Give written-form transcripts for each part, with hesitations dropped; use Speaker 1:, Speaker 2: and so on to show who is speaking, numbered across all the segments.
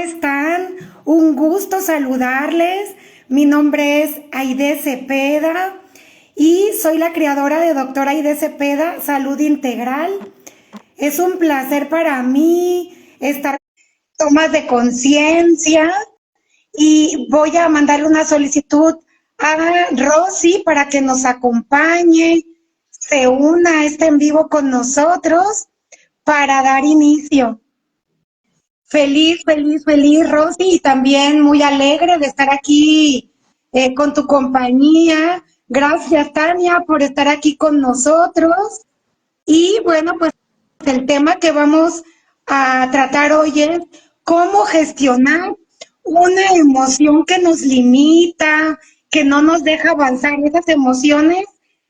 Speaker 1: están? Un gusto saludarles. Mi nombre es Aide Cepeda y soy la creadora de Doctora Aide Cepeda Salud Integral. Es un placer para mí estar en tomas de conciencia y voy a mandarle una solicitud a Rosy para que nos acompañe, se una a este en vivo con nosotros para dar inicio. Feliz, Rosy, y también muy alegre de estar aquí con tu compañía. Gracias, Tania, por estar aquí con nosotros. Y bueno, pues el tema que vamos a tratar hoy es cómo gestionar una emoción que nos limita, que no nos deja avanzar, esas emociones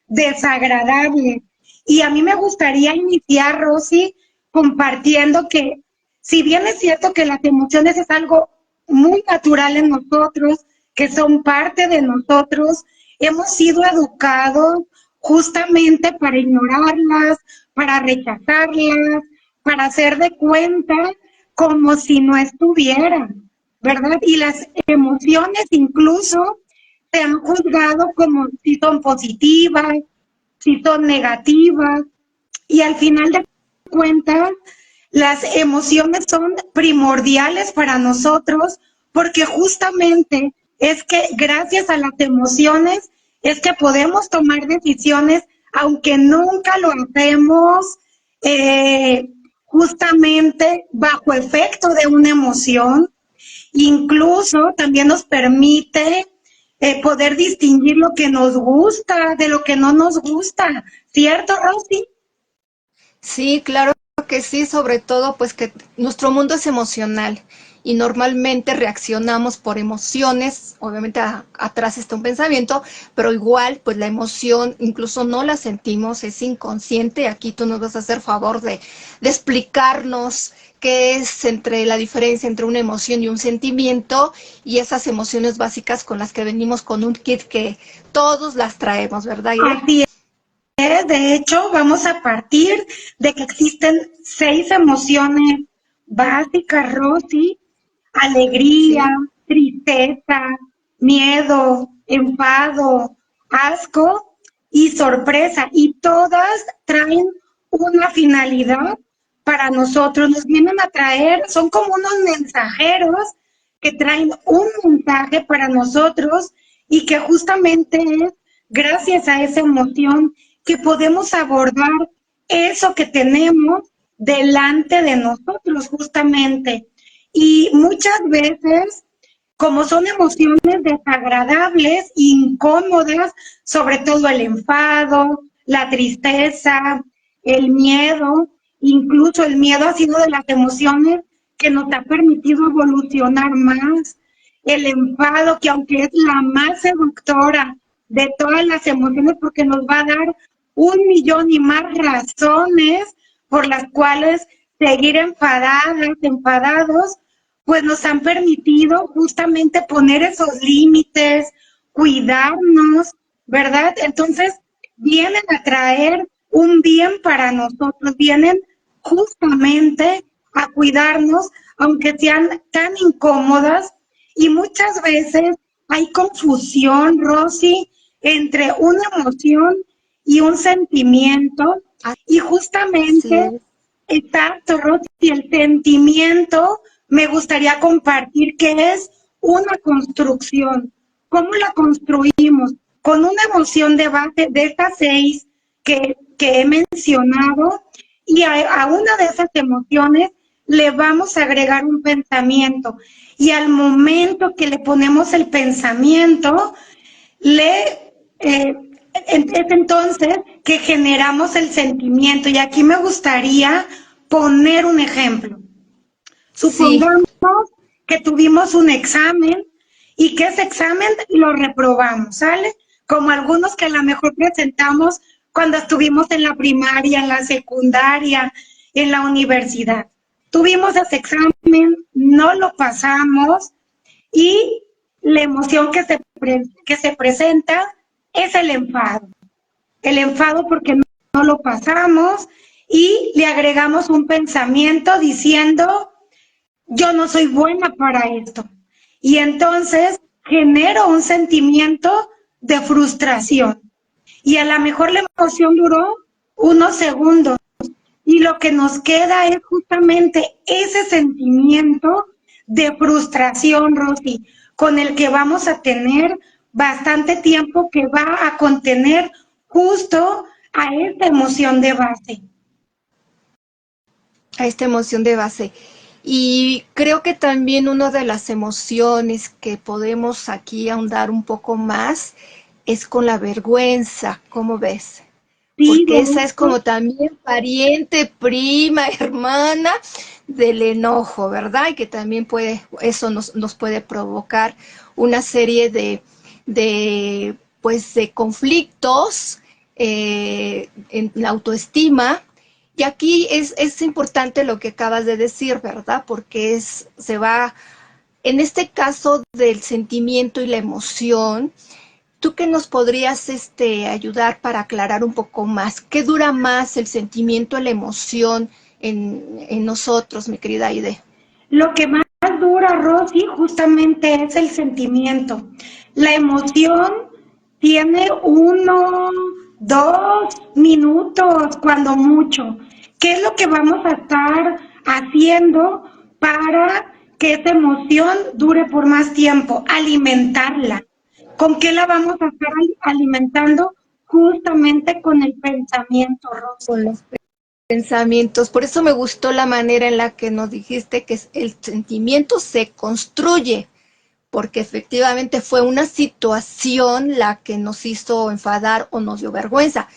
Speaker 1: desagradables. Y a mí me gustaría iniciar, Rosy, compartiendo que si bien es cierto que las emociones es algo muy natural en nosotros, que son parte de nosotros, hemos sido educados justamente para ignorarlas, para rechazarlas, para hacer de cuenta como si no estuvieran, ¿verdad? Y las emociones incluso se han juzgado como si son positivas, si son negativas, y al final de cuentas, las emociones son primordiales para nosotros porque justamente es que gracias a las emociones es que podemos tomar decisiones aunque nunca lo hacemos justamente bajo efecto de una emoción. Incluso también nos permite poder distinguir lo que nos gusta de lo que no nos gusta. ¿Cierto, Rosy?
Speaker 2: Sí, claro que sí, sobre todo pues que nuestro mundo es emocional y normalmente reaccionamos por emociones, obviamente atrás está un pensamiento, pero igual pues la emoción incluso no la sentimos, es inconsciente. Aquí tú nos vas a hacer favor de explicarnos qué es entre la diferencia entre una emoción y un sentimiento y esas emociones básicas con las que venimos con un kit que todos las traemos, ¿verdad, Irene?
Speaker 1: Así es. De hecho, vamos a partir de que existen 6 emociones básicas, Rosy: alegría,
Speaker 2: Sí.
Speaker 1: tristeza, miedo, enfado, asco y sorpresa. Y todas traen una finalidad para nosotros. Nos vienen a traer, son como unos mensajeros que traen un mensaje para nosotros y que justamente es gracias a esa emoción que podemos abordar eso que tenemos delante de nosotros justamente. Y muchas veces, como son emociones desagradables, incómodas, sobre todo el enfado, la tristeza, el miedo, incluso el miedo ha sido de las emociones que nos ha permitido evolucionar más. El enfado, que aunque es la más seductora de todas las emociones, porque nos va a dar 1,000,000 y más razones por las cuales seguir enfadadas, enfadados, pues nos han permitido justamente poner esos límites, cuidarnos, ¿verdad? Entonces, vienen a traer un bien para nosotros, vienen justamente a cuidarnos, aunque sean tan incómodas, y muchas veces hay confusión, Rosy, entre una emoción y un sentimiento, y justamente,
Speaker 2: Sí.
Speaker 1: exacto, Rosy, el sentimiento me gustaría compartir que es una construcción. ¿Cómo la construimos? Con una emoción de base de estas 6 que he mencionado, y a una de esas emociones le vamos a agregar un pensamiento. Y al momento que le ponemos el pensamiento, es entonces que generamos el sentimiento. Y aquí me gustaría poner un ejemplo.
Speaker 2: Sí.
Speaker 1: Supongamos que tuvimos un examen y que ese examen lo reprobamos, ¿sale? Como algunos que a lo mejor presentamos cuando estuvimos en la primaria, en la secundaria, en la universidad. Tuvimos ese examen, no lo pasamos y la emoción que se presenta es el enfado. El enfado porque no lo pasamos y le agregamos un pensamiento diciendo yo no soy buena para esto. Y entonces genero un sentimiento de frustración. Y a lo mejor la emoción duró unos segundos. Y lo que nos queda es justamente ese sentimiento de frustración, Rosy, con el que vamos a tener bastante tiempo, que va a contener justo a esta emoción de base.
Speaker 2: A esta emoción de base. Y creo que también una de las emociones que podemos aquí ahondar un poco más es con la vergüenza, ¿cómo ves?
Speaker 1: Sí,
Speaker 2: Porque esa es como también pariente, prima, hermana del enojo, ¿verdad? Y que también puede, eso nos puede provocar una serie pues, de conflictos en la autoestima. Y aquí es importante lo que acabas de decir, ¿verdad? Porque se va, en este caso del sentimiento y la emoción, ¿tú qué nos podrías ayudar para aclarar un poco más? ¿Qué dura más el sentimiento, la emoción en nosotros, mi querida Aide?
Speaker 1: lo que más dura, Rosy, justamente es el sentimiento. La emoción tiene 1, 2 minutos, cuando mucho. ¿Qué es lo que vamos a estar haciendo para que esa emoción dure por más tiempo? Alimentarla. ¿Con qué la vamos a estar alimentando? Justamente con el pensamiento, Rosy.
Speaker 2: Con los pensamientos. Por eso me gustó la manera en la que nos dijiste que el sentimiento se construye, porque efectivamente fue una situación la que nos hizo enfadar o nos dio vergüenza.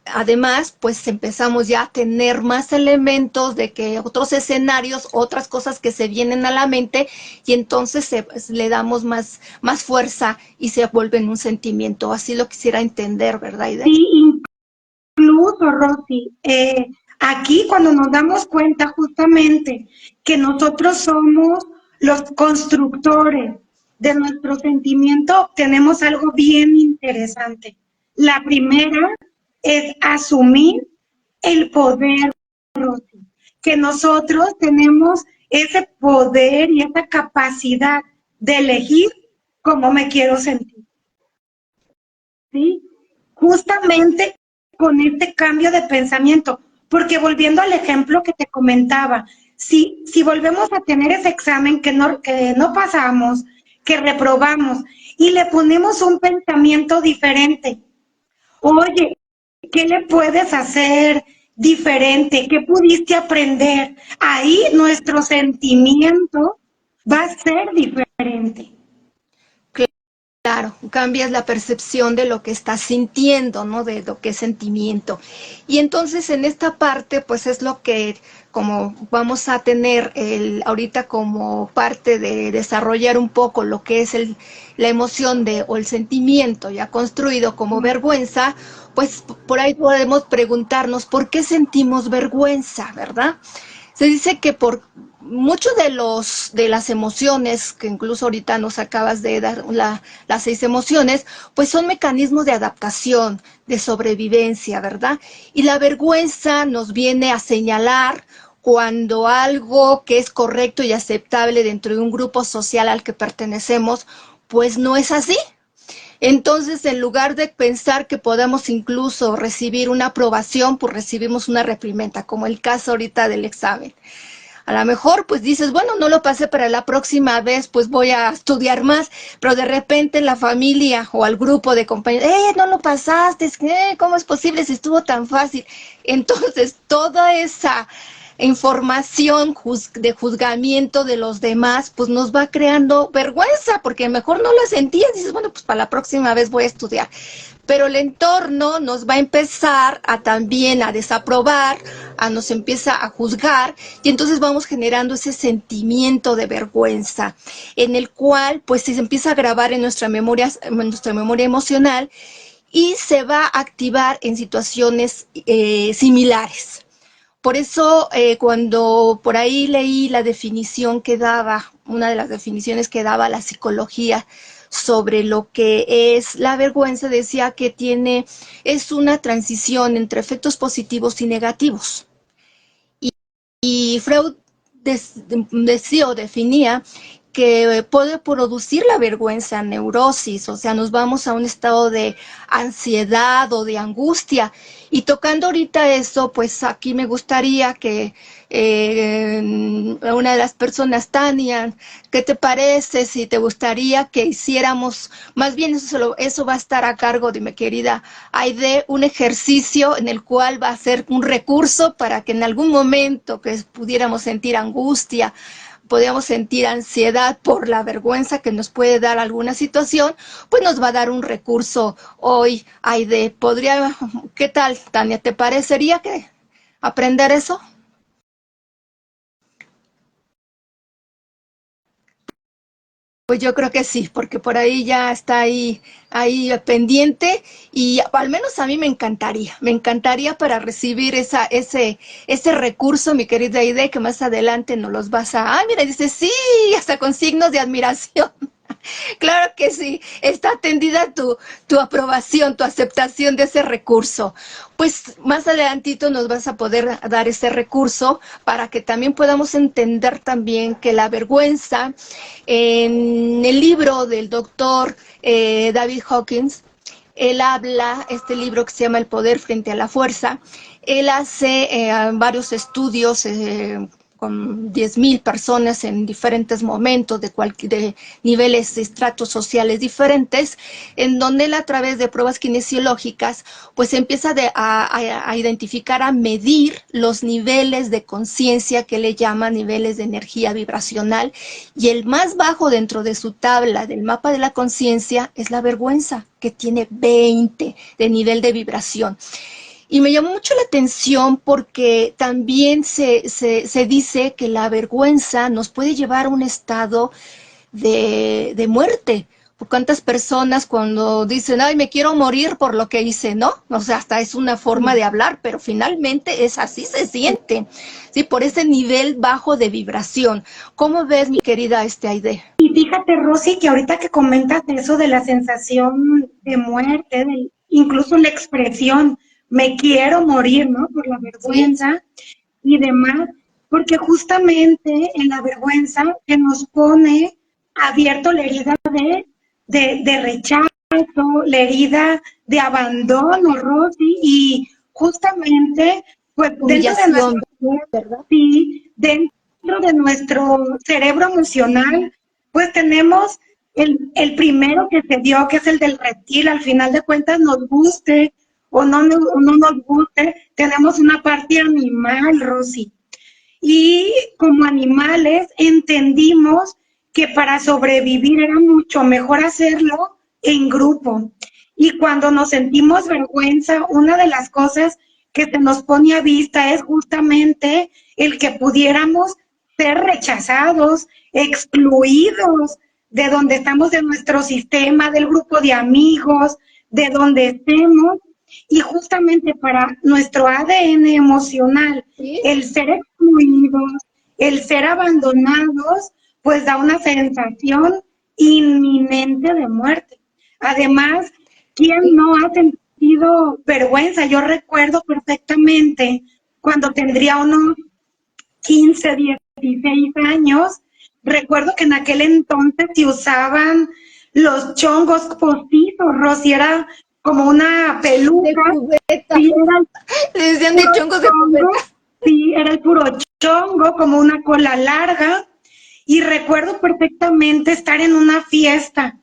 Speaker 2: Además, pues empezamos ya a tener más elementos de que otros escenarios, otras cosas que se vienen a la mente, y entonces le damos más fuerza y se vuelve en un sentimiento. Así lo quisiera entender, ¿verdad, Ide?
Speaker 1: Sí, incluso, Rosy, aquí cuando nos damos cuenta justamente que nosotros somos los constructores de nuestro sentimiento, tenemos algo bien interesante. La primera es asumir el poder, Rosy, que nosotros tenemos ese poder y esa capacidad de elegir cómo me quiero sentir, ¿sí? Justamente con este cambio de pensamiento, porque volviendo al ejemplo que te comentaba, si volvemos a tener ese examen que no pasamos, que reprobamos, y le ponemos un pensamiento diferente, oye, ¿qué le puedes hacer diferente? ¿Qué pudiste aprender? Ahí nuestro sentimiento va a ser diferente.
Speaker 2: Claro, cambias la percepción de lo que estás sintiendo, ¿no? De lo que es sentimiento. Y entonces en esta parte, pues es lo que como vamos a tener ahorita como parte de desarrollar un poco lo que es la emoción o el sentimiento ya construido como vergüenza, pues por ahí podemos preguntarnos por qué sentimos vergüenza, ¿verdad? Se dice que por muchos de las emociones, que incluso ahorita nos acabas de dar las 6 emociones, pues son mecanismos de adaptación, de sobrevivencia, ¿verdad? Y la vergüenza nos viene a señalar cuando algo que es correcto y aceptable dentro de un grupo social al que pertenecemos, pues no es así. Entonces, en lugar de pensar que podemos incluso recibir una aprobación, pues recibimos una reprimenda, como el caso ahorita del examen. A lo mejor pues dices, bueno, no lo pasé, para la próxima vez pues voy a estudiar más, pero de repente la familia o al grupo de compañeros, no lo pasaste, ¿cómo es posible si estuvo tan fácil? Entonces toda esa información de juzgamiento de los demás pues nos va creando vergüenza, porque mejor no la sentías, dices, bueno, pues para la próxima vez voy a estudiar. Pero el entorno nos va a empezar también a desaprobar, nos empieza a juzgar, y entonces vamos generando ese sentimiento de vergüenza, en el cual pues se empieza a grabar en nuestra memoria emocional, y se va a activar en situaciones similares. Por eso, cuando por ahí leí la definición que daba, una de las definiciones que daba la psicología sobre lo que es la vergüenza, decía que es una transición entre efectos positivos y negativos. Y Freud decía o definía que puede producir la vergüenza, neurosis, o sea, nos vamos a un estado de ansiedad o de angustia. Y tocando ahorita eso, pues aquí me gustaría que una de las personas, Tania, ¿qué te parece si te gustaría que hiciéramos, más bien eso va a estar a cargo de mi querida Aide, un ejercicio en el cual va a ser un recurso para que en algún momento que pudiéramos sentir angustia, podríamos sentir ansiedad por la vergüenza que nos puede dar alguna situación, pues nos va a dar un recurso hoy, Aide. ¿Qué tal, Tania? ¿Te parecería que aprender eso? Pues yo creo que sí, porque por ahí ya está ahí pendiente y al menos a mí me encantaría para recibir ese recurso, mi querida Aide, que más adelante nos los vas mira, dice, sí, hasta con signos de admiración. Claro que sí, está atendida tu aprobación, tu aceptación de ese recurso. Pues más adelantito nos vas a poder dar ese recurso para que también podamos entender también que la vergüenza, en el libro del doctor David Hawkins, él habla, este libro que se llama El poder frente a la fuerza, él hace varios estudios con 10,000 personas en diferentes momentos, de niveles, estratos sociales diferentes, en donde él a través de pruebas kinesiológicas, pues empieza a identificar, a medir los niveles de conciencia que le llama niveles de energía vibracional, y el más bajo dentro de su tabla del mapa de la conciencia es la vergüenza, que tiene 20 de nivel de vibración. Y me llamó mucho la atención porque también se dice que la vergüenza nos puede llevar a un estado de muerte. ¿Cuántas personas cuando dicen, ay, me quiero morir por lo que hice, no? O sea, hasta es una forma de hablar, pero finalmente es así se siente, ¿sí? Por ese nivel bajo de vibración. ¿Cómo ves, mi querida Aide?
Speaker 1: Y fíjate, Rosy, que ahorita que comentas eso de la sensación de muerte, incluso la expresión, me quiero morir, ¿no? Por la vergüenza y demás, porque justamente en la vergüenza que nos pone abierto la herida de rechazo, la herida de abandono, Rosy, y justamente, pues
Speaker 2: Humillación, ¿verdad?
Speaker 1: sí, dentro de nuestro cerebro emocional, pues tenemos el primero que se dio, que es el del reptil. Al final de cuentas, nos guste o no nos guste, tenemos una parte animal, Rosy. Y como animales entendimos que para sobrevivir era mucho mejor hacerlo en grupo. Y cuando nos sentimos vergüenza, una de las cosas que se nos pone a vista es justamente el que pudiéramos ser rechazados, excluidos de donde estamos, de nuestro sistema, del grupo de amigos, de donde estemos. Y justamente para nuestro ADN emocional, ¿sí? El ser excluidos, el ser abandonados, pues da una sensación inminente de muerte. Además, ¿quién no ha sentido vergüenza? Yo recuerdo perfectamente cuando tendría unos 15, 16 años, recuerdo que en aquel entonces se usaban los chongos postizos, Rosy, era como una peluca.
Speaker 2: Sí, le decían de chongos de cubeta.
Speaker 1: Sí, era el puro chongo, como una cola larga. Y recuerdo perfectamente estar en una fiesta.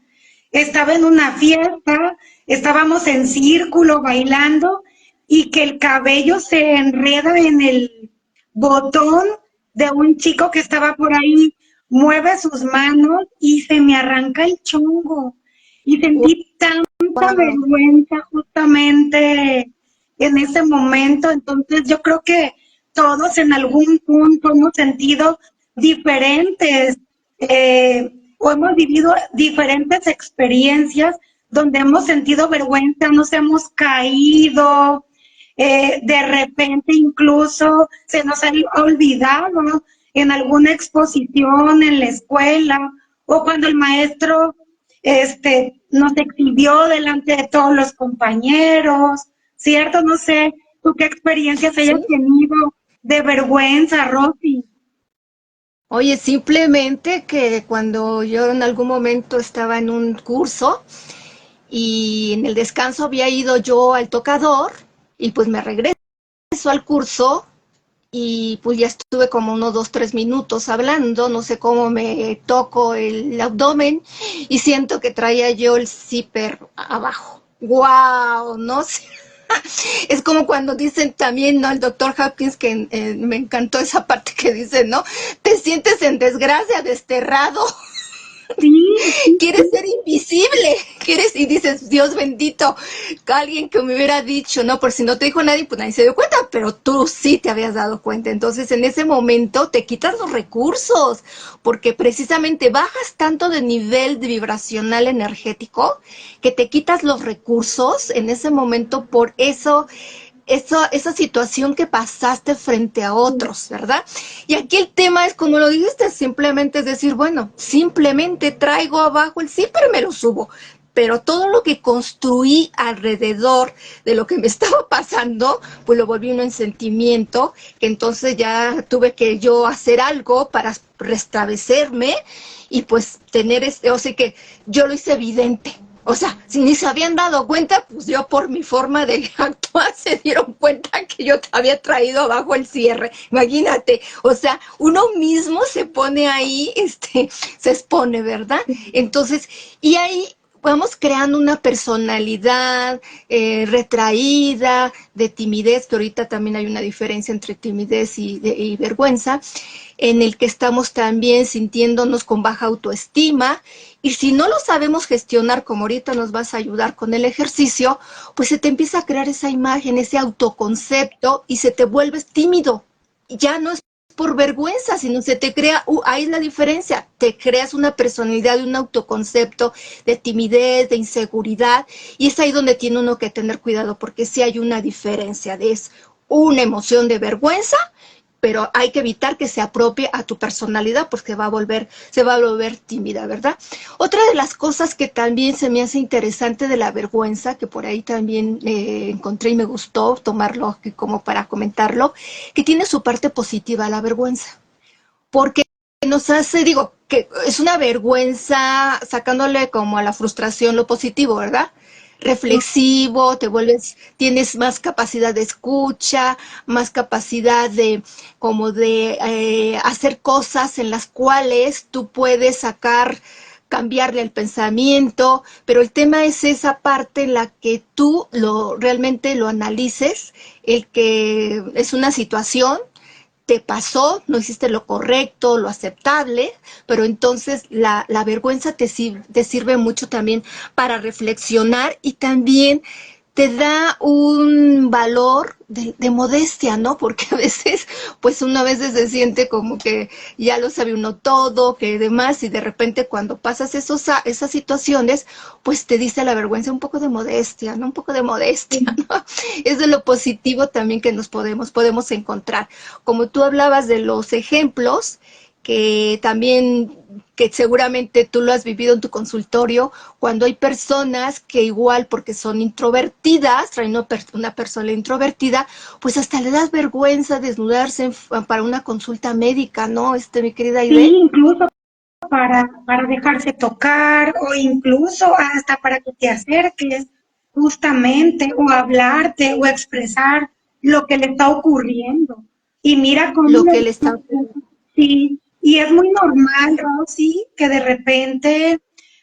Speaker 1: Estaba en una fiesta, estábamos en círculo bailando y que el cabello se enreda en el botón de un chico que estaba por ahí, mueve sus manos y se me arranca el chongo. Y sentí tanta vergüenza justamente en ese momento. Entonces yo creo que todos en algún punto hemos sentido diferentes o hemos vivido diferentes experiencias donde hemos sentido vergüenza, nos hemos caído, de repente incluso se nos ha olvidado en alguna exposición en la escuela o cuando el maestro nos exhibió delante de todos los compañeros, ¿cierto? No sé, ¿tú qué experiencias hayas tenido de vergüenza, Rosy?
Speaker 2: Oye, simplemente que cuando yo en algún momento estaba en un curso y en el descanso había ido yo al tocador y pues me regreso al curso y pues ya estuve como unos 2, 3 minutos hablando, no sé cómo me toco el abdomen y siento que traía yo el zipper abajo. ¡Wow! No sé. Es como cuando dicen también, ¿no? El doctor Hopkins, que me encantó esa parte que dice, ¿no? Te sientes en desgracia, desterrado.
Speaker 1: Sí,
Speaker 2: Quieres ser invisible, quieres, y dices, Dios bendito, alguien que me hubiera dicho, no, por si no te dijo nadie, pues nadie se dio cuenta, pero tú sí te habías dado cuenta. Entonces, en ese momento te quitas los recursos, porque precisamente bajas tanto de nivel de vibracional energético que te quitas los recursos en ese momento por esa situación que pasaste frente a otros, ¿verdad? Y aquí el tema es, como lo dijiste, simplemente es decir, bueno, simplemente traigo abajo el zipper, me lo subo, pero todo lo que construí alrededor de lo que me estaba pasando, pues lo volví uno en sentimiento, que entonces ya tuve que yo hacer algo para restablecerme y pues tener o sea que yo lo hice evidente. O sea, si ni se habían dado cuenta, pues yo por mi forma de actuar se dieron cuenta que yo había traído abajo el cierre. Imagínate, o sea, uno mismo se pone ahí, se expone, ¿verdad? Entonces, y ahí vamos creando una personalidad retraída, de timidez, que ahorita también hay una diferencia entre timidez y vergüenza, en el que estamos también sintiéndonos con baja autoestima, y si no lo sabemos gestionar, como ahorita nos vas a ayudar con el ejercicio, pues se te empieza a crear esa imagen, ese autoconcepto, y se te vuelves tímido. Ya no es por vergüenza, sino se te crea, ahí es la diferencia, te creas una personalidad y un autoconcepto de timidez, de inseguridad, y es ahí donde tiene uno que tener cuidado, porque sí hay una diferencia, es una emoción de vergüenza, pero hay que evitar que se apropie a tu personalidad, porque se va a volver tímida, ¿verdad? Otra de las cosas que también se me hace interesante de la vergüenza, que por ahí también encontré y me gustó tomarlo como para comentarlo, que tiene su parte positiva la vergüenza, porque nos hace, digo, que es una vergüenza sacándole como a la frustración lo positivo, ¿verdad? Reflexivo, tienes más capacidad de escucha, más capacidad de como de hacer cosas en las cuales tú puedes cambiarle el pensamiento, pero el tema es esa parte en la que tú realmente lo analices, el que es una situación, te pasó, no hiciste lo correcto, lo aceptable, pero entonces la vergüenza te sirve mucho también para reflexionar y también te da un valor de modestia, ¿no? Porque a veces, pues uno a veces se siente como que ya lo sabe uno todo, que demás, y de repente cuando pasas esas situaciones, pues te dice la vergüenza un poco de modestia, ¿no? Un poco de modestia, ¿no? Es de lo positivo también que nos podemos encontrar. Como tú hablabas de los ejemplos, que también, que seguramente tú lo has vivido en tu consultorio, cuando hay personas que igual porque son introvertidas, traen una persona introvertida, pues hasta le das vergüenza desnudarse para una consulta médica, ¿no? Mi querida Aide.
Speaker 1: sí, incluso para dejarse tocar o incluso hasta para que te acerques justamente o hablarte o expresar lo que le está ocurriendo. Y mira cómo
Speaker 2: Lo que le está...
Speaker 1: sí, y es muy normal, Rosy, que de repente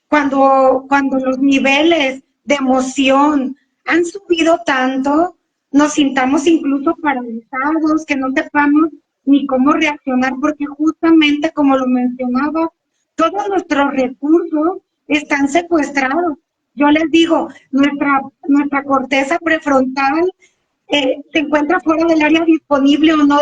Speaker 1: cuando los niveles de emoción han subido tanto, nos sintamos incluso paralizados, que no sepamos ni cómo reaccionar, porque justamente como lo mencionaba, todos nuestros recursos están secuestrados. Yo les digo, nuestra corteza prefrontal se encuentra fuera del área disponible o no,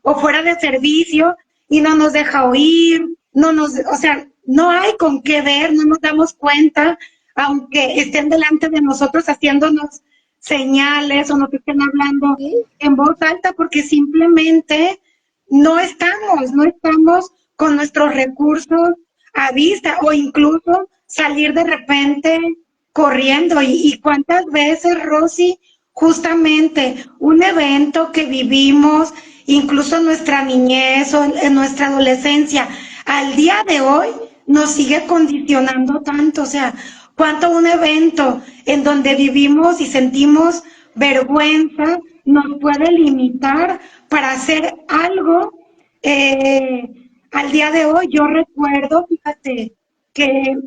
Speaker 1: o fuera de servicio y no nos deja oír, o sea, no hay con qué ver, no nos damos cuenta, aunque estén delante de nosotros haciéndonos señales o nos estén hablando en voz alta, porque simplemente no estamos con nuestros recursos a vista, o incluso salir de repente corriendo. Y cuántas veces, Rosy, justamente un evento que vivimos incluso en nuestra niñez o en nuestra adolescencia, al día de hoy nos sigue condicionando tanto, o sea, cuánto un evento en donde vivimos y sentimos vergüenza nos puede limitar para hacer algo. Al día de hoy yo recuerdo, fíjate, que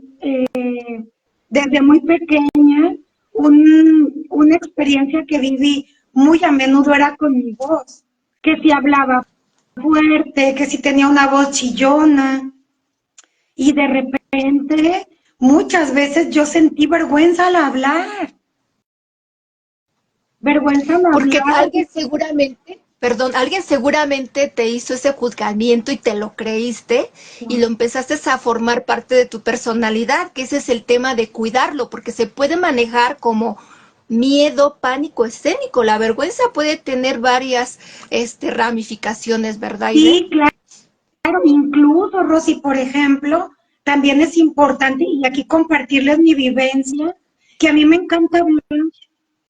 Speaker 1: desde muy pequeña una experiencia que viví muy a menudo era con mi voz, que si hablaba fuerte, que si tenía una voz chillona, y de repente muchas veces yo sentí vergüenza al hablar, vergüenza al
Speaker 2: Porque
Speaker 1: hablar.
Speaker 2: alguien seguramente te hizo ese juzgamiento y te lo creíste y lo empezaste a formar parte de tu personalidad, que ese es el tema de cuidarlo, porque se puede manejar como miedo, pánico escénico. La vergüenza puede tener varias ramificaciones, ¿verdad, Aide?
Speaker 1: Sí, claro, incluso Rosy, por ejemplo, también es importante, y aquí compartirles mi vivencia, que a mí me encanta hablar,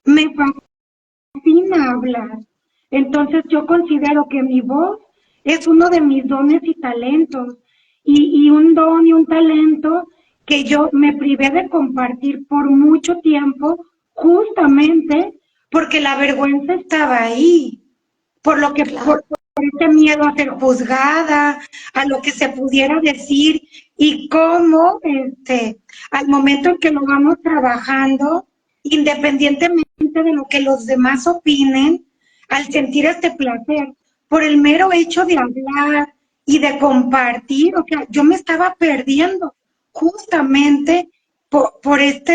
Speaker 1: me fascina hablar. Entonces yo considero que mi voz es uno de mis dones y talentos, y un don y un talento que yo me privé de compartir por mucho tiempo, justamente porque la vergüenza estaba ahí, por lo que
Speaker 2: Claro.
Speaker 1: por ese miedo a ser juzgada, a lo que se pudiera decir, y cómo al momento en que lo vamos trabajando, independientemente de lo que los demás opinen, al sentir este placer, por el mero hecho de hablar y de compartir, o sea, yo me estaba perdiendo justamente por esta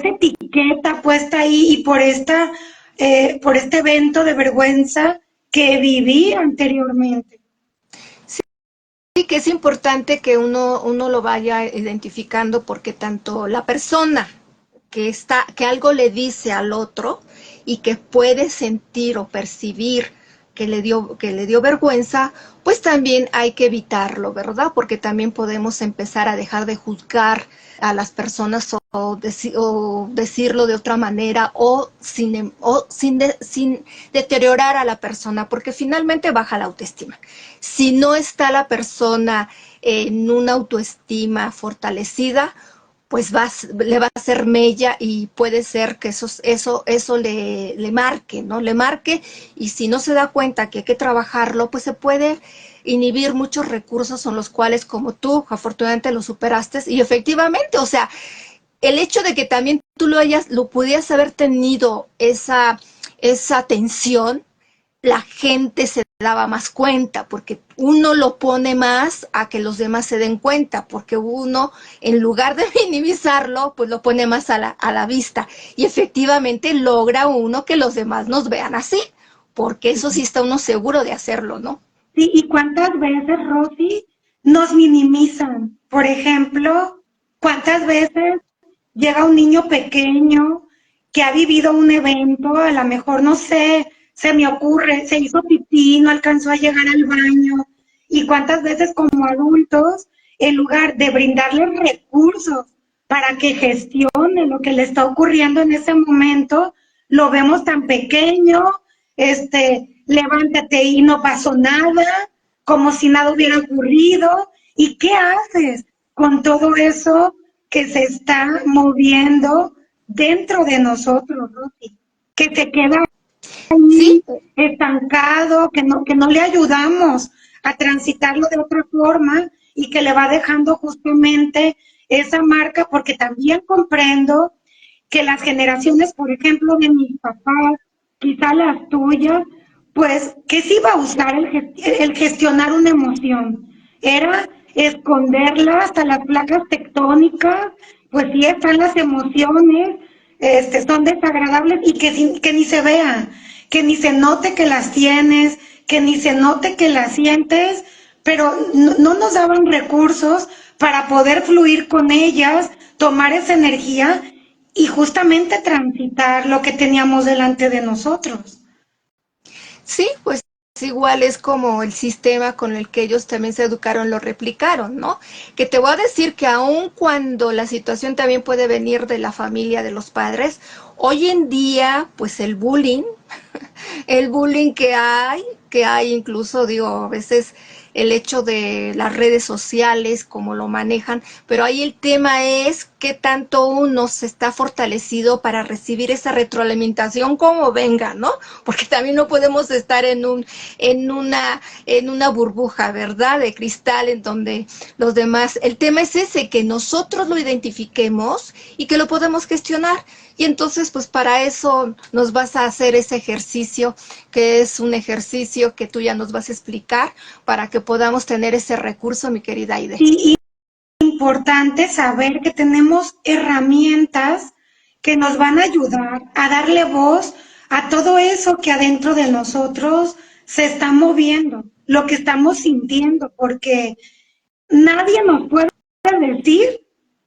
Speaker 1: etiqueta puesta ahí y por este evento de vergüenza que viví anteriormente.
Speaker 2: Sí, que es importante que uno lo vaya identificando, porque tanto la persona que algo le dice al otro y que puede sentir o percibir que le dio vergüenza, pues también hay que evitarlo, ¿verdad? Porque también podemos empezar a dejar de juzgar a las personas o decirlo de otra manera sin deteriorar a la persona, porque finalmente baja la autoestima. Si no está la persona en una autoestima fortalecida, pues le va a hacer mella y puede ser que eso le marque, ¿no? Le marque, y si no se da cuenta que hay que trabajarlo, pues se puede inhibir muchos recursos en los cuales, como tú, afortunadamente lo superaste, y efectivamente, o sea, el hecho de que también tú lo pudieras haber tenido esa tensión, la gente se daba más cuenta, porque uno lo pone más a que los demás se den cuenta, porque uno, en lugar de minimizarlo, pues lo pone más a la vista, y efectivamente logra uno que los demás nos vean así, porque eso sí está uno seguro de hacerlo, ¿no?
Speaker 1: Sí, y cuántas veces, Rosy, nos minimizan. Por ejemplo, cuántas veces llega un niño pequeño que ha vivido un evento, a lo mejor, no sé, se me ocurre, se hizo pipí, no alcanzó a llegar al baño, y cuántas veces como adultos, en lugar de brindarles recursos para que gestione lo que le está ocurriendo en ese momento, lo vemos tan pequeño, levántate y no pasó nada, como si nada hubiera ocurrido. ¿Y qué haces con todo eso que se está moviendo dentro de nosotros, Rosy? Que se queda
Speaker 2: Sí,
Speaker 1: ahí estancado, que no le ayudamos a transitarlo de otra forma, y que le va dejando justamente esa marca, porque también comprendo que las generaciones, por ejemplo, de mis papás, quizá las tuyas, pues, ¿qué se iba a usar el gestionar una emoción? Era esconderla hasta las placas tectónicas, pues sí están las emociones, son desagradables, y que ni se vean, que ni se note que las tienes, que ni se note que las sientes, pero no nos daban recursos para poder fluir con ellas, tomar esa energía y justamente transitar lo que teníamos delante de nosotros.
Speaker 2: sí, pues igual es como el sistema con el que ellos también se educaron, lo replicaron, ¿no? Que te voy a decir que aun cuando la situación también puede venir de la familia, de los padres, hoy en día, pues el bullying el bullying que hay incluso, digo, a veces el hecho de las redes sociales, cómo lo manejan, pero ahí el tema es qué tanto uno se está fortalecido para recibir esa retroalimentación como venga, ¿no? Porque también no podemos estar en una burbuja, ¿verdad? De cristal en donde los demás, el tema es ese, que nosotros lo identifiquemos y que lo podemos gestionar. Y entonces, pues para eso nos vas a hacer ese ejercicio, que es un ejercicio que tú ya nos vas a explicar, para que podamos tener ese recurso, mi querida Aide.
Speaker 1: Y importante saber que tenemos herramientas que nos van a ayudar a darle voz a todo eso que adentro de nosotros se está moviendo, lo que estamos sintiendo, porque nadie nos puede decir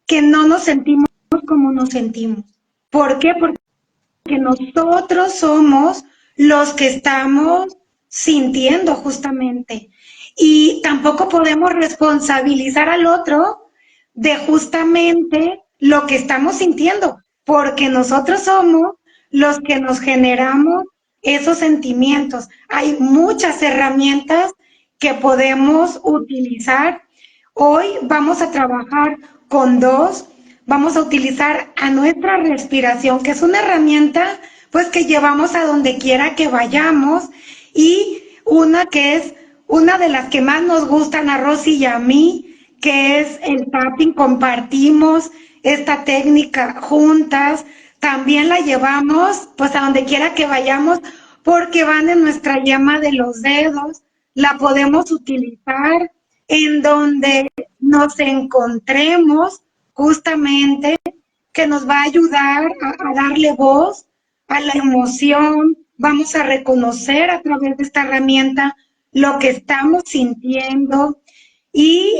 Speaker 1: que no nos sentimos como nos sentimos. ¿Por qué? Porque nosotros somos los que estamos sintiendo justamente. Y tampoco podemos responsabilizar al otro de justamente lo que estamos sintiendo, porque nosotros somos los que nos generamos esos sentimientos. Hay muchas herramientas que podemos utilizar. Hoy vamos a trabajar con dos. Vamos a utilizar a nuestra respiración, que es una herramienta pues que llevamos a donde quiera que vayamos, y una que es una de las que más nos gustan a Rosy y a mí, que es el tapping. Compartimos esta técnica juntas, también la llevamos pues a donde quiera que vayamos porque van en nuestra yema de los dedos, la podemos utilizar en donde nos encontremos justamente, que nos va a ayudar a darle voz a la emoción. Vamos a reconocer a través de esta herramienta lo que estamos sintiendo, y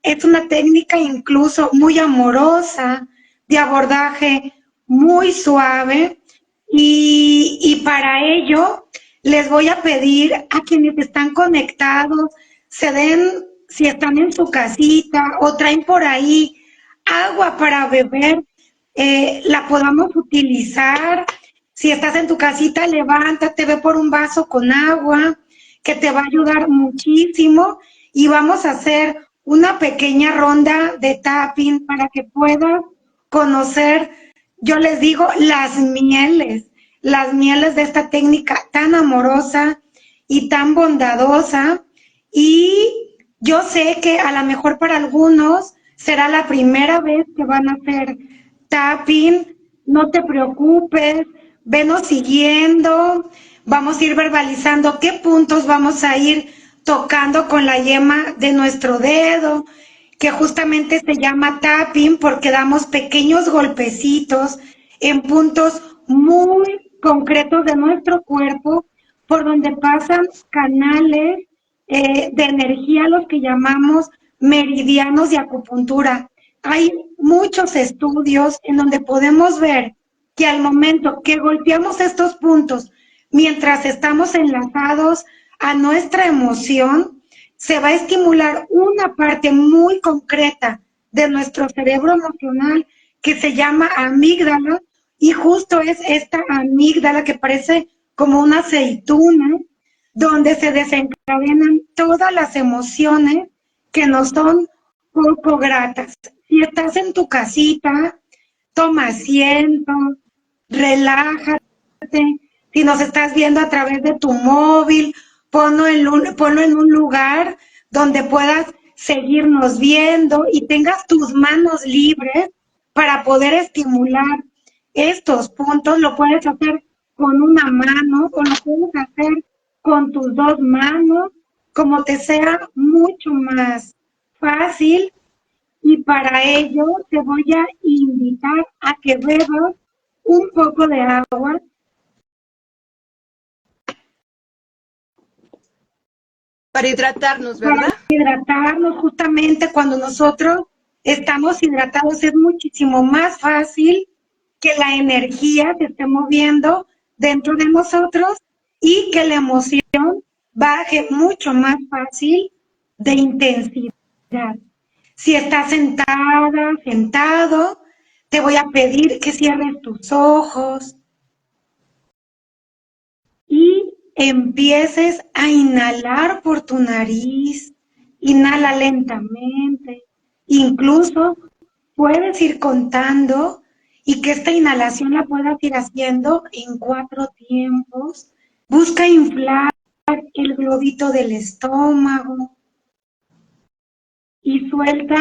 Speaker 1: es una técnica incluso muy amorosa, de abordaje muy suave, y para ello les voy a pedir a quienes están conectados, se den, si están en su casita o traen por ahí agua para beber, la podamos utilizar. Si estás en tu casita, levántate, ve por un vaso con agua, que te va a ayudar muchísimo, y vamos a hacer una pequeña ronda de tapping para que puedas conocer, yo les digo, las mieles de esta técnica tan amorosa y tan bondadosa. Y yo sé que a lo mejor para algunos será la primera vez que van a hacer tapping. No te preocupes, venos siguiendo, vamos a ir verbalizando qué puntos vamos a ir tocando con la yema de nuestro dedo, que justamente se llama tapping porque damos pequeños golpecitos en puntos muy concretos de nuestro cuerpo, por donde pasan canales de energía, los que llamamos meridianos de acupuntura. Hay muchos estudios en donde podemos ver que al momento que golpeamos estos puntos, mientras estamos enlazados a nuestra emoción, se va a estimular una parte muy concreta de nuestro cerebro emocional que se llama amígdala, y justo es esta amígdala que parece como una aceituna, donde se desencadenan todas las emociones que nos son poco gratas. Si estás en tu casita, toma asiento, relájate. Si nos estás viendo a través de tu móvil, ponlo en un lugar donde puedas seguirnos viendo y tengas tus manos libres para poder estimular estos puntos. Lo puedes hacer con una mano o lo puedes hacer con tus dos manos, como te sea mucho más fácil. Y para ello te voy a invitar a que bebas un poco de agua.
Speaker 2: Para hidratarnos, ¿verdad?
Speaker 1: Para hidratarnos, justamente cuando nosotros estamos hidratados es muchísimo más fácil que la energía se esté moviendo dentro de nosotros y que la emoción baje mucho más fácil de intensidad. Si estás sentada, sentado, te voy a pedir que cierres tus ojos, empieces a inhalar por tu nariz, inhala lentamente, incluso puedes ir contando y que esta inhalación la puedas ir haciendo en 4 tiempos. Busca inflar el globito del estómago y suelta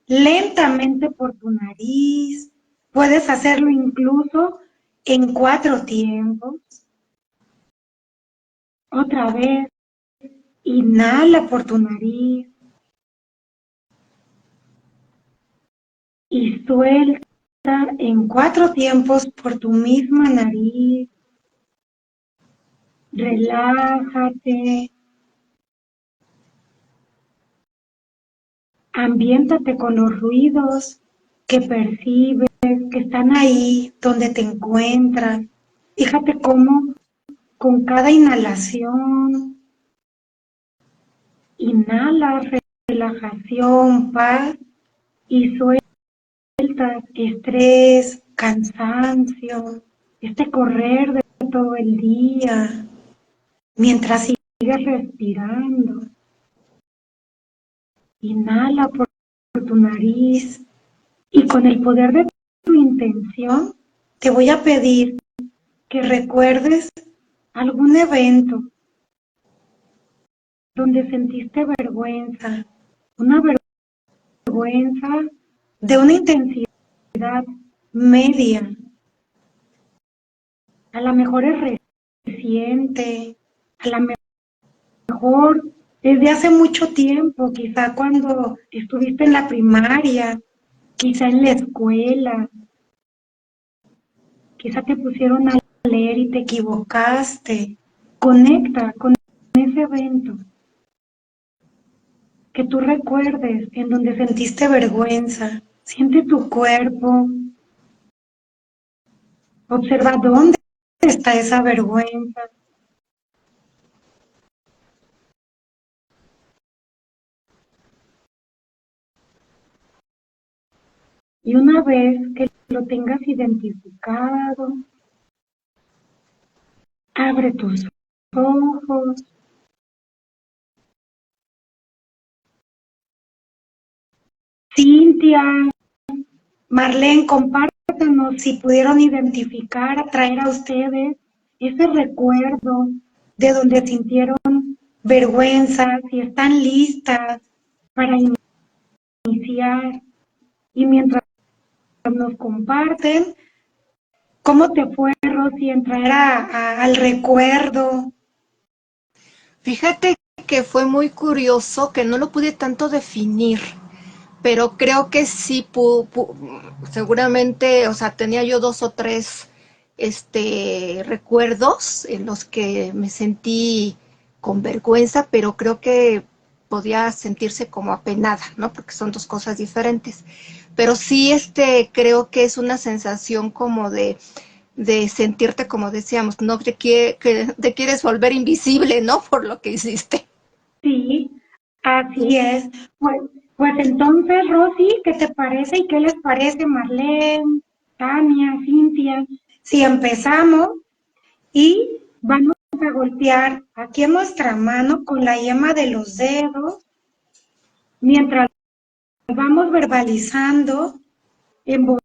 Speaker 1: lentamente por tu nariz. Puedes hacerlo incluso en 4 tiempos. Otra vez, inhala por tu nariz y suelta en 4 tiempos por tu misma nariz. Relájate, ambiéntate con los ruidos que percibes, que están ahí donde te encuentras. Fíjate cómo con cada inhalación, inhala relajación, paz y sueltas estrés, cansancio, este correr de todo el día, mientras sigues respirando. Inhala por tu nariz y con el poder de tu intención te voy a pedir que recuerdes algún evento donde sentiste vergüenza, una vergüenza de una intensidad media. A lo mejor es reciente, a lo mejor desde hace mucho tiempo, quizá cuando estuviste en la primaria, quizá en la escuela, quizá te pusieron a leer y te equivocaste. Conecta con ese evento que tú recuerdes en donde sentiste vergüenza. Siente tu cuerpo, observa dónde está esa vergüenza. Y una vez que lo tengas identificado, abre tus ojos. Cintia, Marlene, compártanos si pudieron identificar, traer a ustedes ese recuerdo de donde sintieron vergüenza, si están listas para iniciar. Y mientras nos comparten, ¿cómo te fue, Rosy, en traer al recuerdo?
Speaker 2: Fíjate que fue muy curioso que no lo pude tanto definir, pero creo que sí, seguramente, o sea, tenía yo dos o tres recuerdos en los que me sentí con vergüenza, pero creo que podía sentirse como apenada, ¿no? Porque son dos cosas diferentes. Pero sí, creo que es una sensación como de sentirte, como decíamos, ¿no? Que te quieres volver invisible, ¿no? Por lo que hiciste.
Speaker 1: Sí, así es. Pues entonces, Rosy, ¿qué te parece y qué les parece, Marlene, Tania, Cintia? Si empezamos y vamos a golpear aquí en nuestra mano con la yema de los dedos, mientras vamos verbalizando en voz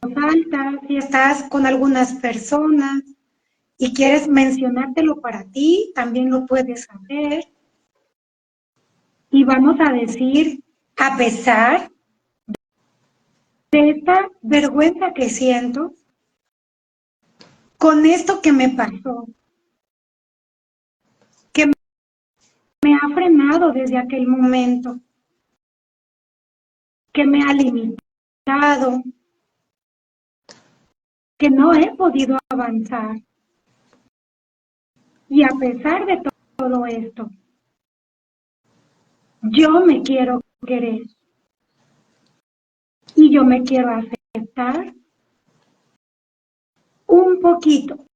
Speaker 1: alta, si estás con algunas personas y quieres mencionártelo para ti, también lo puedes hacer. Y vamos a decir, a pesar de esta vergüenza que siento, con esto que me pasó, que me ha frenado desde aquel momento, que me ha limitado, que no he podido avanzar. Y a pesar de todo esto, yo me quiero querer y yo me quiero aceptar un poquito,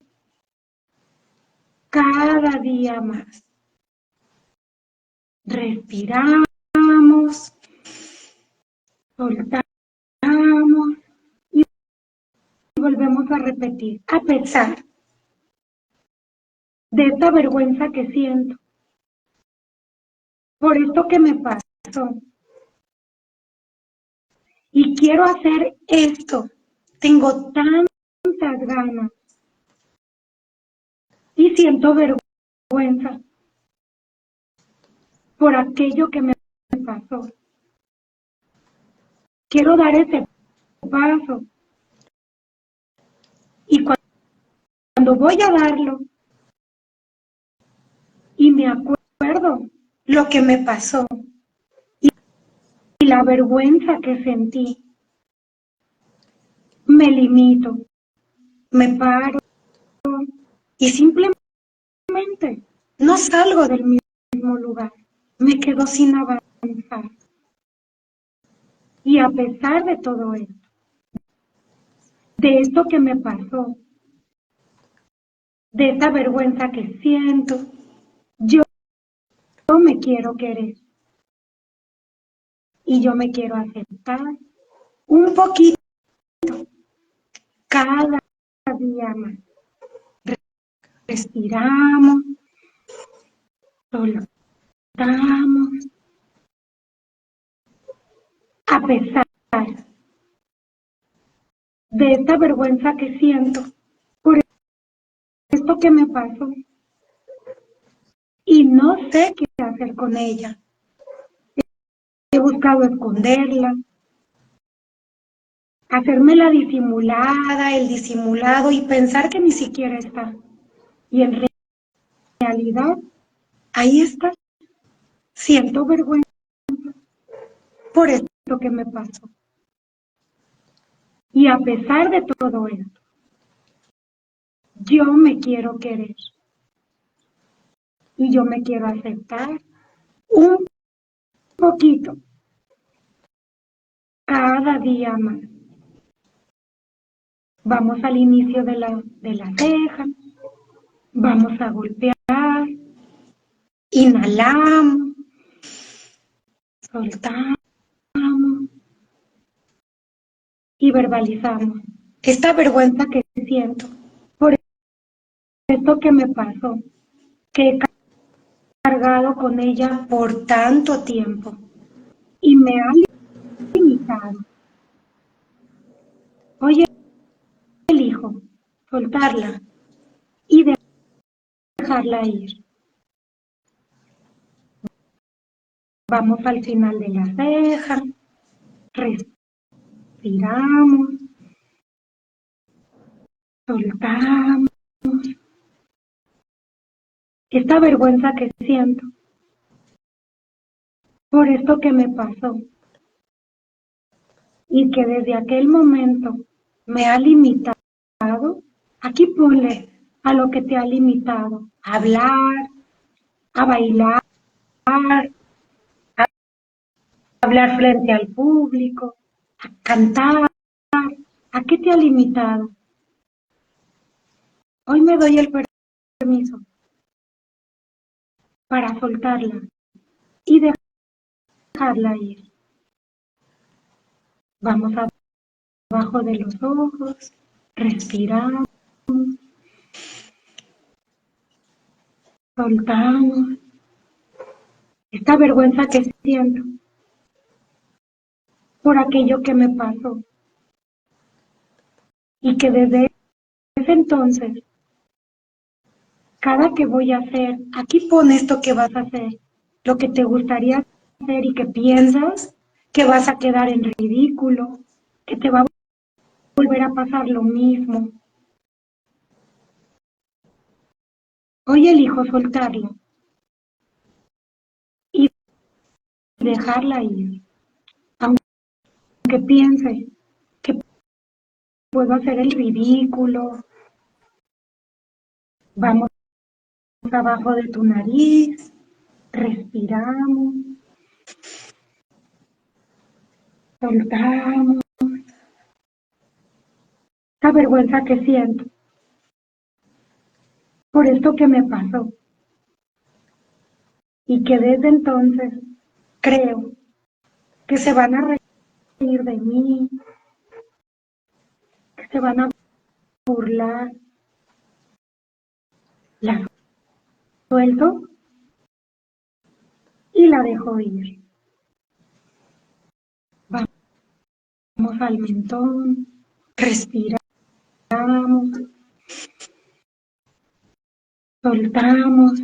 Speaker 1: cada día más. Respiramos, soltamos y volvemos a repetir, a pesar de esta vergüenza que siento por esto que me pasó. Y quiero hacer esto. Tengo tantas ganas. Y siento vergüenza por aquello que me pasó. Quiero dar ese paso. Y cuando voy a darlo, y me acuerdo lo que me pasó y la vergüenza que sentí, me limito, me paro y simplemente no salgo del mismo lugar. Me quedo sin avanzar. Y a pesar de todo esto, de esto que me pasó, de esa vergüenza que siento, yo me quiero querer y yo me quiero aceptar un poquito cada día más. Respiramos, soltamos, a pesar de esta vergüenza que siento por esto que me pasó y no sé qué hacer con ella. He buscado esconderla, hacerme la disimulada, el disimulado y pensar que ni siquiera está. Y en realidad, ahí está. Siento vergüenza por esto que me pasó. Y a pesar de todo esto, yo me quiero querer. Y yo me quiero aceptar un poquito cada día más. Vamos al inicio de la ceja, vamos a golpear, inhalamos, soltamos y verbalizamos esta vergüenza que siento por esto que me pasó, que he cargado con ella por tanto tiempo y me ha limitado. Hoy elijo soltarla y dejarla ir. Vamos al final de la ceja, respiramos, soltamos esta vergüenza que siento por esto que me pasó y que desde aquel momento me ha limitado. Aquí ponle a lo que te ha limitado: a hablar, a bailar, a hablar frente al público, a cantar. ¿A qué te ha limitado? Hoy me doy el permiso para soltarla y dejarla ir. Vamos abajo de los ojos, respiramos, soltamos esta vergüenza que siento por aquello que me pasó y que desde ese entonces, cada que voy a hacer, aquí pon esto que vas a hacer, lo que te gustaría hacer y que piensas que vas a quedar en ridículo, que te va a volver a pasar lo mismo. Hoy elijo soltarlo y dejarla ir, aunque piense que puedo hacer el ridículo. Vamos abajo de tu nariz, respiramos, soltamos esta vergüenza que siento por esto que me pasó y que desde entonces creo que se van a reír de mí, que se van a burlar. La suelto y la dejo ir. Vamos al mentón, respiramos, soltamos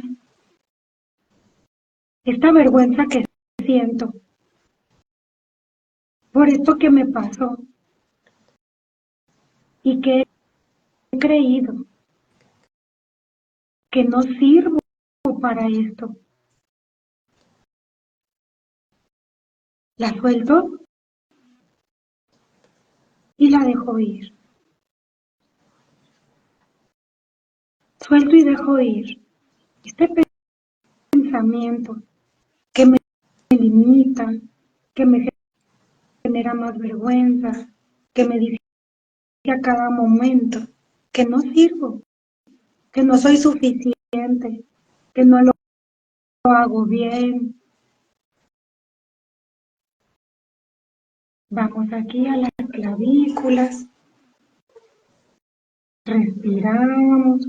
Speaker 1: esta vergüenza que siento por esto que me pasó y que he creído que no sirvo para esto. La suelto y la dejo ir. Suelto y dejo ir este pensamiento que me limita, que me genera más vergüenza, que me dice a cada momento que no sirvo, que no soy suficiente, que no lo hago bien. Vamos aquí a las clavículas, respiramos,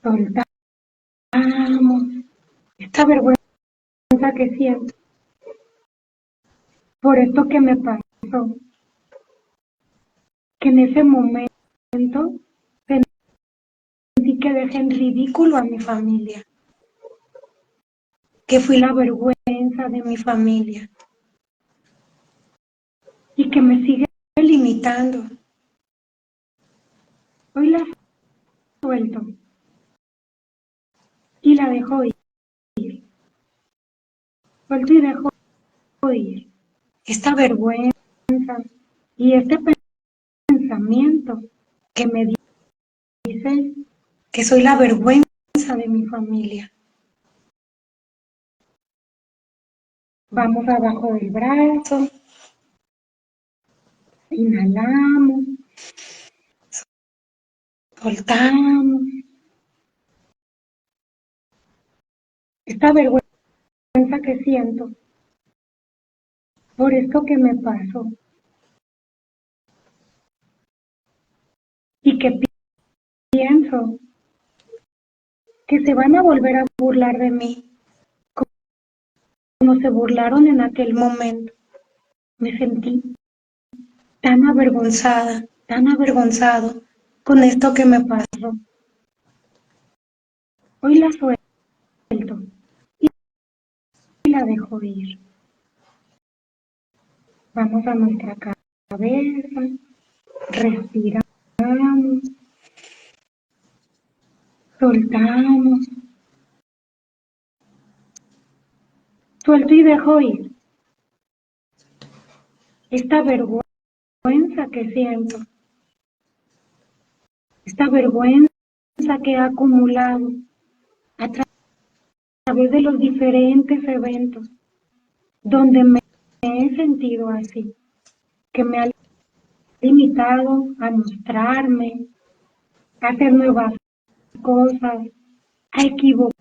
Speaker 1: soltamos esta vergüenza que siento por esto que me pasó, que en ese momento sentí que dejé en ridículo a mi familia, que fui la vergüenza de mi familia y que me sigue limitando. Hoy la suelto y la dejo ir. Suelto y dejo ir esta vergüenza y este pensamiento que me dice que soy la vergüenza de mi familia. Vamos abajo del brazo, inhalamos, soltamos esta vergüenza que siento por esto que me pasó y que pienso que se van a volver a burlar de mí como se burlaron en aquel momento. Me sentí tan avergonzada, tan avergonzado con esto que me pasó. Hoy la suelto y la dejo ir. Vamos a nuestra cabeza, respiramos, soltamos, suelto y dejo ir esta vergüenza que siento, esta vergüenza que he acumulado a través de los diferentes eventos donde me he sentido así, que me ha limitado a mostrarme, a hacer nuevas cosas, a equivocarme,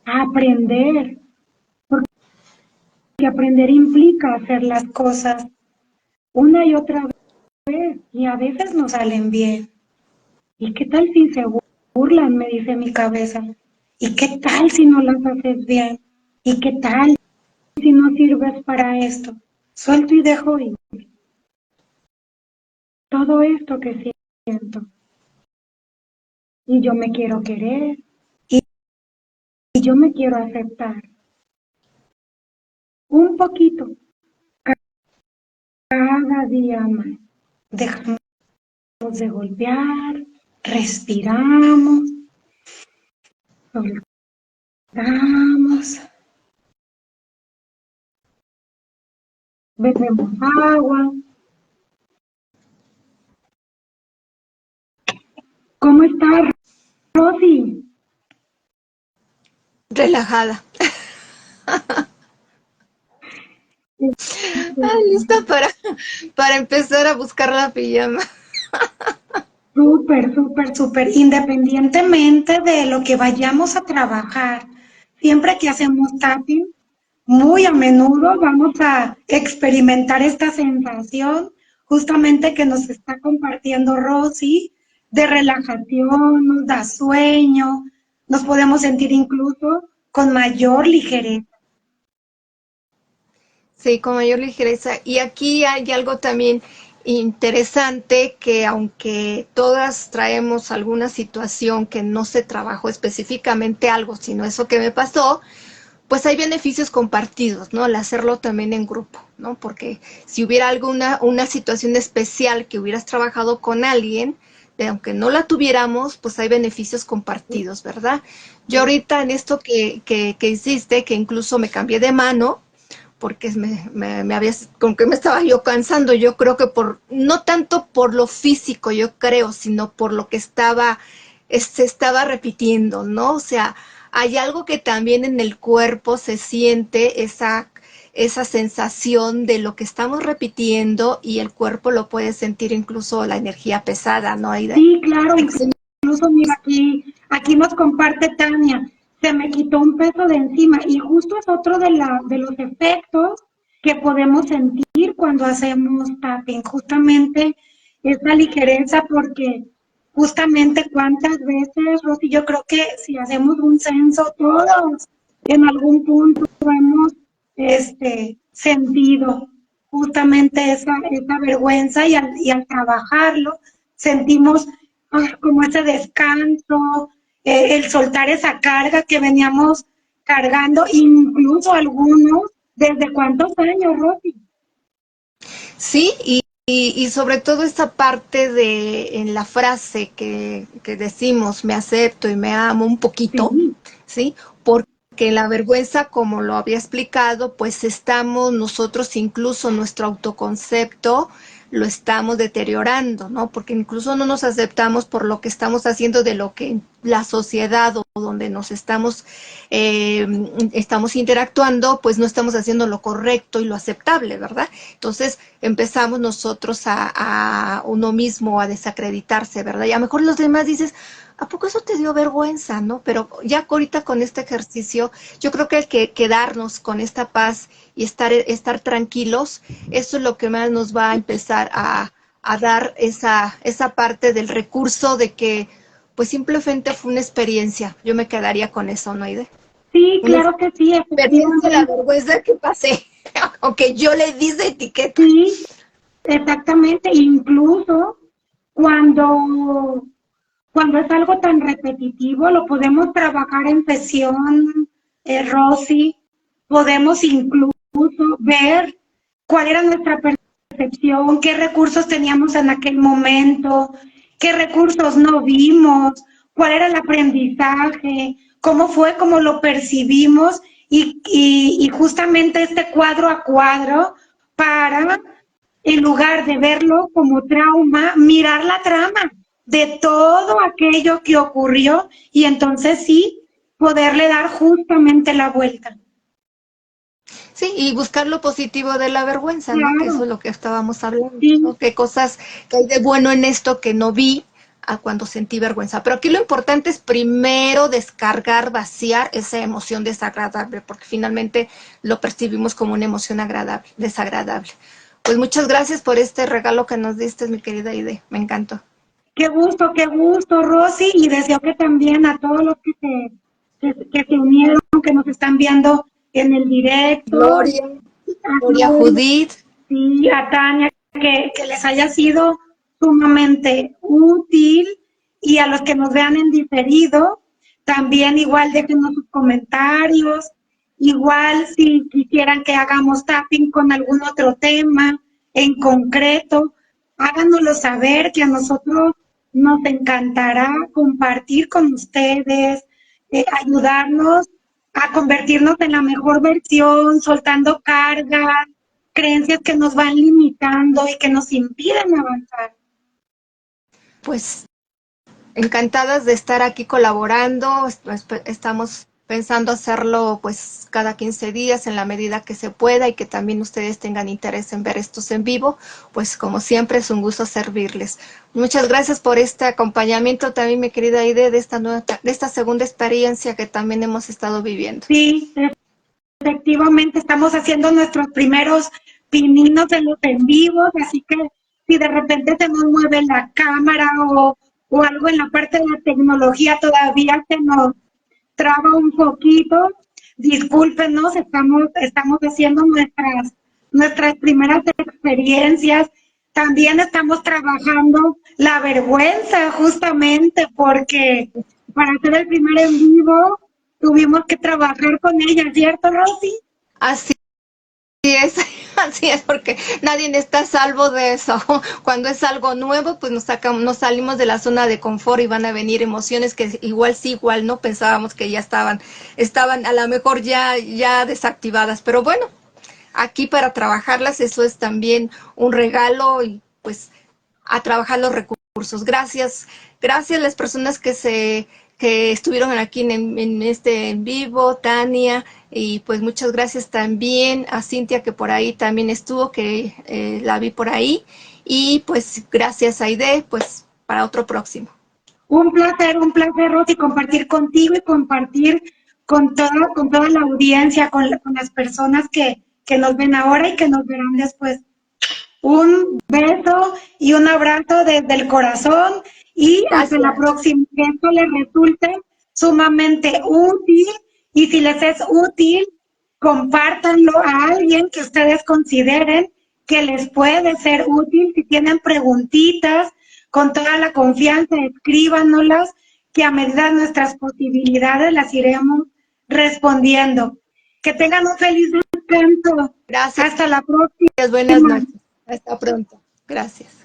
Speaker 1: a aprender, porque aprender implica hacer las cosas una y otra vez y a veces no salen bien. ¿Y qué tal si se burlan? Me dice mi cabeza. ¿Y qué tal si no las haces bien? ¿Y qué tal si no sirves para esto? Suelto y dejo ir todo esto que siento. Y yo me quiero querer y yo me quiero aceptar. Un poquito, cada día más. Dejamos de golpear, respiramos, soltamos, bebemos agua. ¿Cómo estás, Rosy?
Speaker 2: Relajada. Lista para empezar a buscar la pijama.
Speaker 1: Súper, súper, súper. Independientemente de lo que vayamos a trabajar, siempre que hacemos tapping, muy a menudo vamos a experimentar esta sensación justamente que nos está compartiendo Rosy de relajación, nos da sueño, nos podemos sentir incluso con mayor ligereza.
Speaker 2: Sí, con mayor ligereza. Y aquí hay algo también interesante que aunque todas traemos alguna situación que no se trabajó específicamente algo, sino eso que me pasó, pues hay beneficios compartidos, ¿no? Al hacerlo también en grupo, ¿no? Porque si hubiera alguna una situación especial que hubieras trabajado con alguien, aunque no la tuviéramos, pues hay beneficios compartidos, ¿verdad? Yo ahorita en esto que hiciste, que incluso me cambié de mano, porque me había, como que me estaba yo cansando, yo creo que no tanto por lo físico, yo creo, sino por lo que se estaba repitiendo, ¿no? O sea, hay algo que también en el cuerpo se siente esa sensación de lo que estamos repitiendo y el cuerpo lo puede sentir incluso la energía pesada, ¿no, Aide?
Speaker 1: Sí, claro, incluso mira, aquí nos comparte Tania, se me quitó un peso de encima y justo es otro de los efectos que podemos sentir cuando hacemos tapping, justamente esa ligereza porque justamente cuántas veces, Rosy, yo creo que si hacemos un censo todos en algún punto hemos sentido justamente esa vergüenza y al trabajarlo sentimos como ese descanso, el soltar esa carga que veníamos cargando, incluso algunos, ¿desde cuántos años, Rosy?
Speaker 2: Sí, y sobre todo esta parte de en la frase que decimos me acepto y me amo un poquito,
Speaker 1: Sí.
Speaker 2: ¿sí? Porque la vergüenza, como lo había explicado, pues estamos nosotros, incluso nuestro autoconcepto, lo estamos deteriorando, ¿no? Porque incluso no nos aceptamos por lo que estamos haciendo de lo que la sociedad o donde nos estamos interactuando, pues no estamos haciendo lo correcto y lo aceptable, ¿verdad? Entonces empezamos nosotros a uno mismo a desacreditarse, ¿verdad? Y a lo mejor los demás dices, ¿a poco eso te dio vergüenza, no? Pero ya ahorita con este ejercicio, yo creo que hay que quedarnos con esta paz y estar tranquilos, eso es lo que más nos va a empezar a dar esa parte del recurso de que pues simplemente fue una experiencia. Yo me quedaría con eso, ¿no, Aide?
Speaker 1: Sí,
Speaker 2: Una
Speaker 1: claro que sí,
Speaker 2: experiencia, la
Speaker 1: efectivamente.
Speaker 2: vergüenza que pasé, aunque yo le di esa etiqueta.
Speaker 1: Sí, exactamente. Incluso cuando, cuando es algo tan repetitivo, lo podemos trabajar en sesión, Rosy. Podemos incluso ver cuál era nuestra percepción, qué recursos teníamos en aquel momento, qué recursos no vimos, cuál era el aprendizaje, cómo fue, cómo lo percibimos y justamente este cuadro a cuadro para, en lugar de verlo como trauma, mirar la trama de todo aquello que ocurrió y entonces sí poderle dar justamente la vuelta.
Speaker 2: Sí, y buscar lo positivo de la vergüenza, ¿no? Que eso
Speaker 1: Claro,
Speaker 2: es lo que estábamos hablando,
Speaker 1: sí,
Speaker 2: ¿no? Qué cosas que hay de bueno en esto que no vi a cuando sentí vergüenza. Pero aquí lo importante es primero descargar, vaciar esa emoción desagradable, porque finalmente lo percibimos como una emoción agradable, desagradable. Pues muchas gracias por este regalo que nos diste, mi querida Ide. Me encantó.
Speaker 1: qué gusto, Rosy, y deseo que también a todos los que se unieron, que nos están viendo en el directo,
Speaker 2: Gloria,
Speaker 1: a
Speaker 2: Gloria
Speaker 1: Gloria,
Speaker 2: Judith.
Speaker 1: sí, a Tania, que les haya sido sumamente útil y a los que nos vean en diferido, también igual déjenos sus comentarios, igual si quisieran que hagamos tapping con algún otro tema en concreto, háganoslo saber que a nosotros nos encantará compartir con ustedes, ayudarnos a convertirnos en la mejor versión, soltando cargas, creencias que nos van limitando y que nos impiden avanzar.
Speaker 2: Pues encantadas de estar aquí colaborando. Estamos pensando hacerlo pues cada 15 días en la medida que se pueda y que también ustedes tengan interés en ver estos en vivo. Pues como siempre es un gusto servirles. Muchas gracias por este acompañamiento también, mi querida Aide, de esta segunda experiencia que también hemos estado viviendo.
Speaker 1: Sí, efectivamente estamos haciendo nuestros primeros pininos en los en vivos, así que si de repente se nos mueve la cámara o algo en la parte de la tecnología todavía se nos traba un poquito, discúlpenos, estamos haciendo nuestras primeras experiencias. También estamos trabajando la vergüenza, justamente, porque para hacer el primer en vivo tuvimos que trabajar con ella, ¿cierto, Rosy?
Speaker 2: Así es, así es, porque nadie está a salvo de eso. Cuando es algo nuevo, pues nos salimos de la zona de confort y van a venir emociones que igual sí, igual no pensábamos que ya estaban a lo mejor ya desactivadas. Pero bueno, aquí para trabajarlas, eso es también un regalo y pues a trabajar los recursos. Gracias a las personas que estuvieron aquí en este en vivo, Tania, y pues muchas gracias también a Cintia que por ahí también estuvo, que la vi por ahí, y pues gracias a Aide, pues para otro próximo.
Speaker 1: Un placer, Rosy, compartir contigo y compartir con toda la audiencia, con las personas que nos ven ahora y que nos verán después. Un beso y un abrazo desde el corazón y hasta la próxima. Que esto les resulte sumamente útil y si les es útil, compártanlo a alguien que ustedes consideren que les puede ser útil. Si tienen preguntitas, con toda la confianza, escríbanoslas, que a medida de nuestras posibilidades las iremos respondiendo. Que tengan un feliz descanso.
Speaker 2: Gracias.
Speaker 1: Hasta la próxima.
Speaker 2: Buenas noches. Hasta pronto. Gracias.